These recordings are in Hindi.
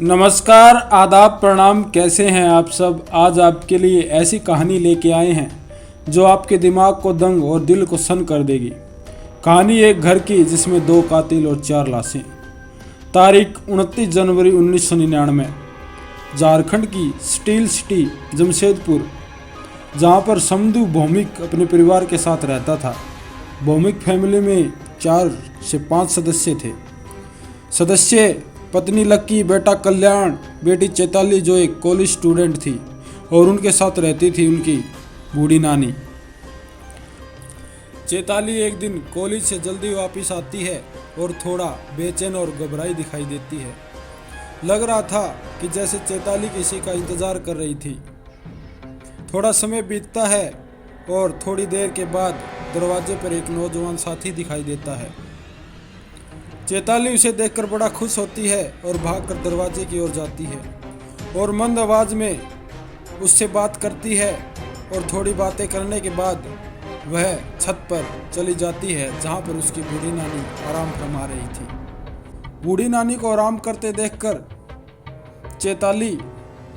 नमस्कार, आदाब, प्रणाम। कैसे हैं आप सब। आज आपके लिए ऐसी कहानी लेके आए हैं जो आपके दिमाग को दंग और दिल को सन कर देगी। कहानी एक घर की जिसमें 2 कातिल और 4 लाशें। तारीख 29 जनवरी 1999। झारखंड की स्टील सिटी जमशेदपुर, जहां पर समधू भौमिक अपने परिवार के साथ रहता था। भौमिक फैमिली में 4 से 5 सदस्य थे। पत्नी लक्की, बेटा कल्याण, बेटी चैताली जो एक कॉलेज स्टूडेंट थी, और उनके साथ रहती थी उनकी बूढ़ी नानी। चैताली एक दिन कॉलेज से जल्दी वापस आती है और थोड़ा बेचैन और घबराई दिखाई देती है। लग रहा था कि जैसे चैताली किसी का इंतजार कर रही थी। थोड़ा समय बीतता है और थोड़ी देर के बाद दरवाजे पर एक नौजवान साथी दिखाई देता है। चैताली उसे देखकर बड़ा खुश होती है और भागकर दरवाजे की ओर जाती है और मंद आवाज में उससे बात करती है, और थोड़ी बातें करने के बाद वह छत पर चली जाती है जहां पर उसकी बूढ़ी नानी आराम फरमा रही थी। बूढ़ी नानी को आराम करते देखकर चैताली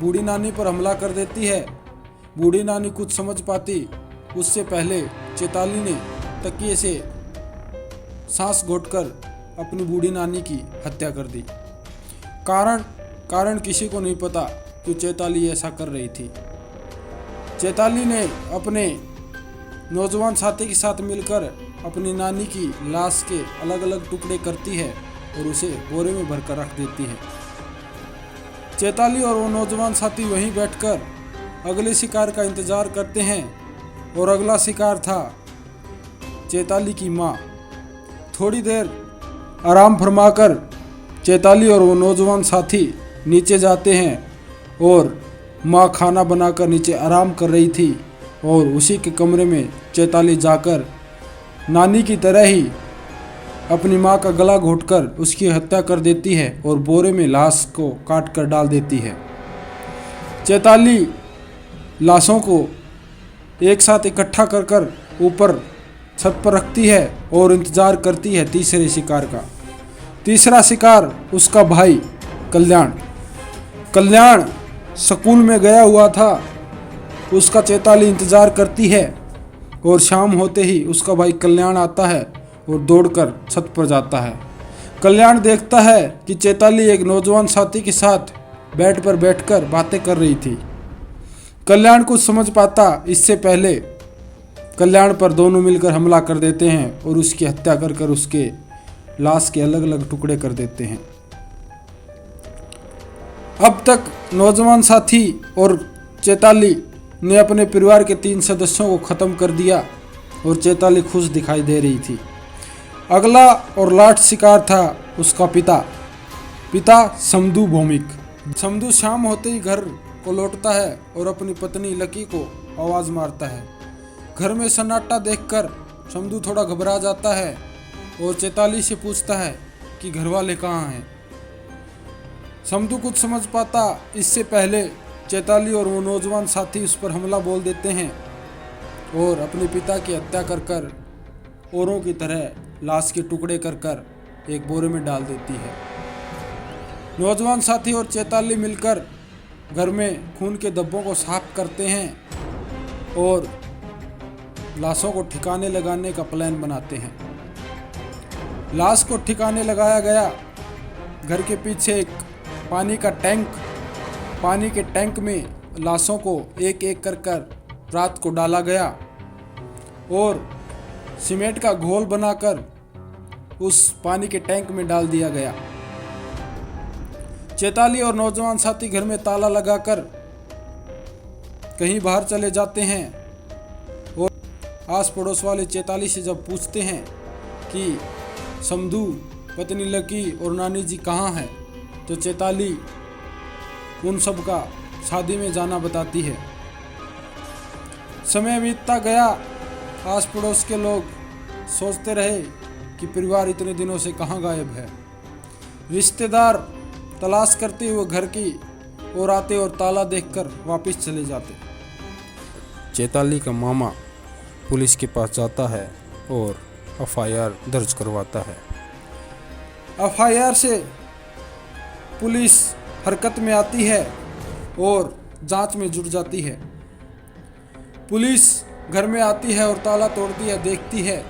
बूढ़ी नानी पर हमला कर देती है। बूढ़ी नानी कुछ समझ पाती उससे पहले चैताली ने तकिए से सांस घोंटकर अपनी बूढ़ी नानी की हत्या कर दी। कारण किसी को नहीं पता कि चैताली ऐसा कर रही थी। चैताली ने अपने नौजवान साथी के साथ मिलकर अपनी नानी की लाश के अलग अलग टुकड़े करती है और उसे बोरे में भरकर रख देती है। चैताली और वो नौजवान साथी वहीं बैठकर अगले शिकार का इंतजार करते हैं, और अगला शिकार था चैताली की माँ। थोड़ी देर आराम फरमाकर चैताली और वो नौजवान साथी नीचे जाते हैं और माँ खाना बनाकर नीचे आराम कर रही थी, और उसी के कमरे में चैताली जाकर नानी की तरह ही अपनी माँ का गला घोंटकर उसकी हत्या कर देती है और बोरे में लाश को काट कर डाल देती है। चैताली लाशों को एक साथ इकट्ठा कर ऊपर छत पर रखती है और इंतजार करती है तीसरे शिकार का। तीसरा शिकार उसका भाई कल्याण स्कूल में गया हुआ था। उसका चैताली इंतजार करती है, और शाम होते ही उसका भाई कल्याण आता है और दौड़कर छत पर जाता है। कल्याण देखता है कि चैताली एक नौजवान साथी के साथ बेड पर बैठकर बातें कर रही थी। कल्याण कुछ समझ पाता इससे पहले कल्याण पर दोनों मिलकर हमला कर देते हैं और उसकी हत्या कर उसके लाश के अलग अलग टुकड़े कर देते हैं। अब तक नौजवान साथी और चैताली ने अपने परिवार के 3 सदस्यों को खत्म कर दिया, और चैताली खुश दिखाई दे रही थी। अगला और लास्ट शिकार था उसका पिता समधू भौमिक। समधू शाम होते ही घर को लौटता है और अपनी पत्नी लकी को आवाज़ मारता है। घर में सन्नाटा देखकर समधू थोड़ा घबरा जाता है और चैताली से पूछता है कि घर वाले कहाँ हैं। समधू कुछ समझ पाता इससे पहले चैताली और वो नौजवान साथी उस पर हमला बोल देते हैं और अपने पिता की हत्या कर औरों की तरह लाश के टुकड़े कर एक बोरे में डाल देती है। नौजवान साथी और चैताली मिलकर घर में खून के धब्बों को साफ करते हैं और लाशों को ठिकाने लगाने का प्लान बनाते हैं। लाश को ठिकाने लगाया गया। घर के पीछे एक पानी के टैंक में लाशों को एक एक कर रात को डाला गया और सीमेंट का घोल बनाकर उस पानी के टैंक में डाल दिया गया। चैताली और नौजवान साथी घर में ताला लगाकर कहीं बाहर चले जाते हैं, और आस पड़ोस वाले चैताली से जब पूछते हैं कि समधू, पत्नी लकी और नानी जी कहाँ हैं, तो चैताली उन सब का शादी में जाना बताती है। समय बीतता गया। आस पड़ोस के लोग सोचते रहे कि परिवार इतने दिनों से कहाँ गायब है। रिश्तेदार तलाश करते हुए घर की ओर आते और ताला देखकर वापस चले जाते। चैताली का मामा पुलिस के पास जाता है और एफआईआर दर्ज करवाता है। एफआईआर से पुलिस हरकत में आती है और जांच में जुट जाती है। पुलिस घर में आती है और ताला तोड़ती है, देखती है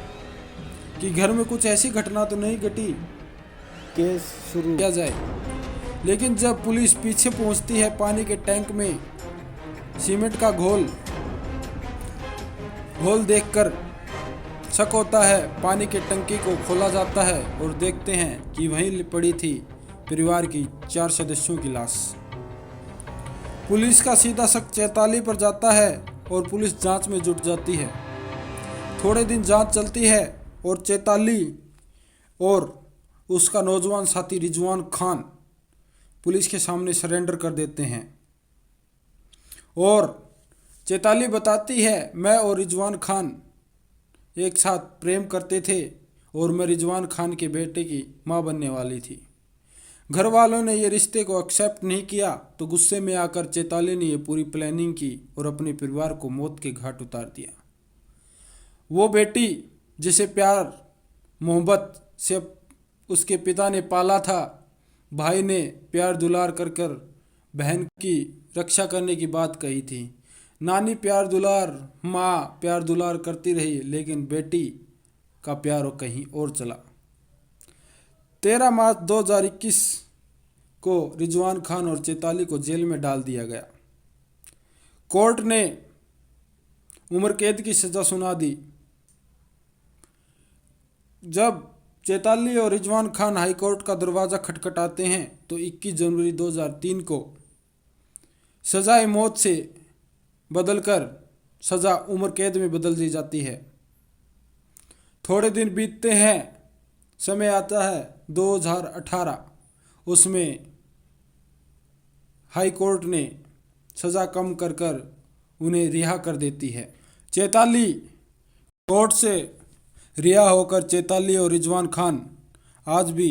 कि घर में कुछ ऐसी घटना तो नहीं घटी, केस शुरू किया जाए। लेकिन जब पुलिस पीछे पहुंचती है, पानी के टैंक में सीमेंट का घोल देखकर शक होता है। पानी की टंकी को खोला जाता है और देखते हैं कि वहीं पड़ी थी परिवार की 4 सदस्यों की लाश। पुलिस का सीधा शक चैताली पर जाता है और पुलिस जांच में जुट जाती है। थोड़े दिन जांच चलती है और चैताली और उसका नौजवान साथी रिजवान खान पुलिस के सामने सरेंडर कर देते हैं। और चैताली बताती है, मैं और रिजवान खान एक साथ प्रेम करते थे और मैं रिजवान खान के बेटे की मां बनने वाली थी। घर वालों ने ये रिश्ते को एक्सेप्ट नहीं किया तो गुस्से में आकर चैताली ने ये पूरी प्लानिंग की और अपने परिवार को मौत के घाट उतार दिया। वो बेटी जिसे प्यार मोहब्बत से उसके पिता ने पाला था, भाई ने प्यार दुलार कर बहन की रक्षा करने की बात कही थी। नानी प्यार दुलार, माँ प्यार दुलार करती रही, लेकिन बेटी का प्यार कहीं और चला। 13 मार्च 2021 को रिजवान खान और चैताली को जेल में डाल दिया गया। कोर्ट ने उम्र कैद की सज़ा सुना दी। जब चैताली और रिजवान खान हाई कोर्ट का दरवाज़ा खटखटाते हैं तो 21 जनवरी 2003 को सज़ाए मौत से बदलकर सज़ा उम्र कैद में बदल दी जाती है। थोड़े दिन बीतते हैं, समय आता है 2018, उसमें हाई कोर्ट ने सज़ा कम कर उन्हें रिहा कर देती है। चैताली कोर्ट से रिहा होकर चैताली और रिजवान खान आज भी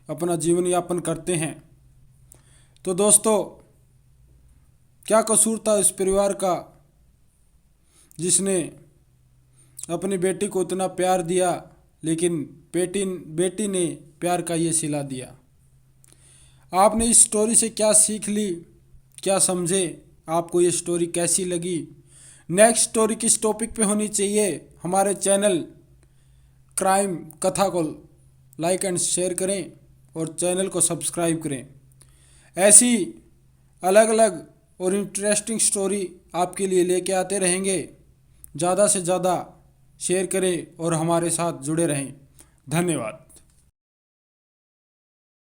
अपना जीवन यापन करते हैं। तो दोस्तों, क्या कसूर था इस परिवार का जिसने अपनी बेटी को इतना प्यार दिया, लेकिन बेटी ने प्यार का ये सिला दिया। आपने इस स्टोरी से क्या सीख ली, क्या समझे, आपको ये स्टोरी कैसी लगी? नेक्स्ट स्टोरी किस टॉपिक पे होनी चाहिए? हमारे चैनल क्राइम कथा को लाइक एंड शेयर करें और चैनल को सब्सक्राइब करें। ऐसी अलग अलग और इंटरेस्टिंग स्टोरी आपके लिए लेके आते रहेंगे। ज़्यादा से ज़्यादा शेयर करें और हमारे साथ जुड़े रहें। धन्यवाद।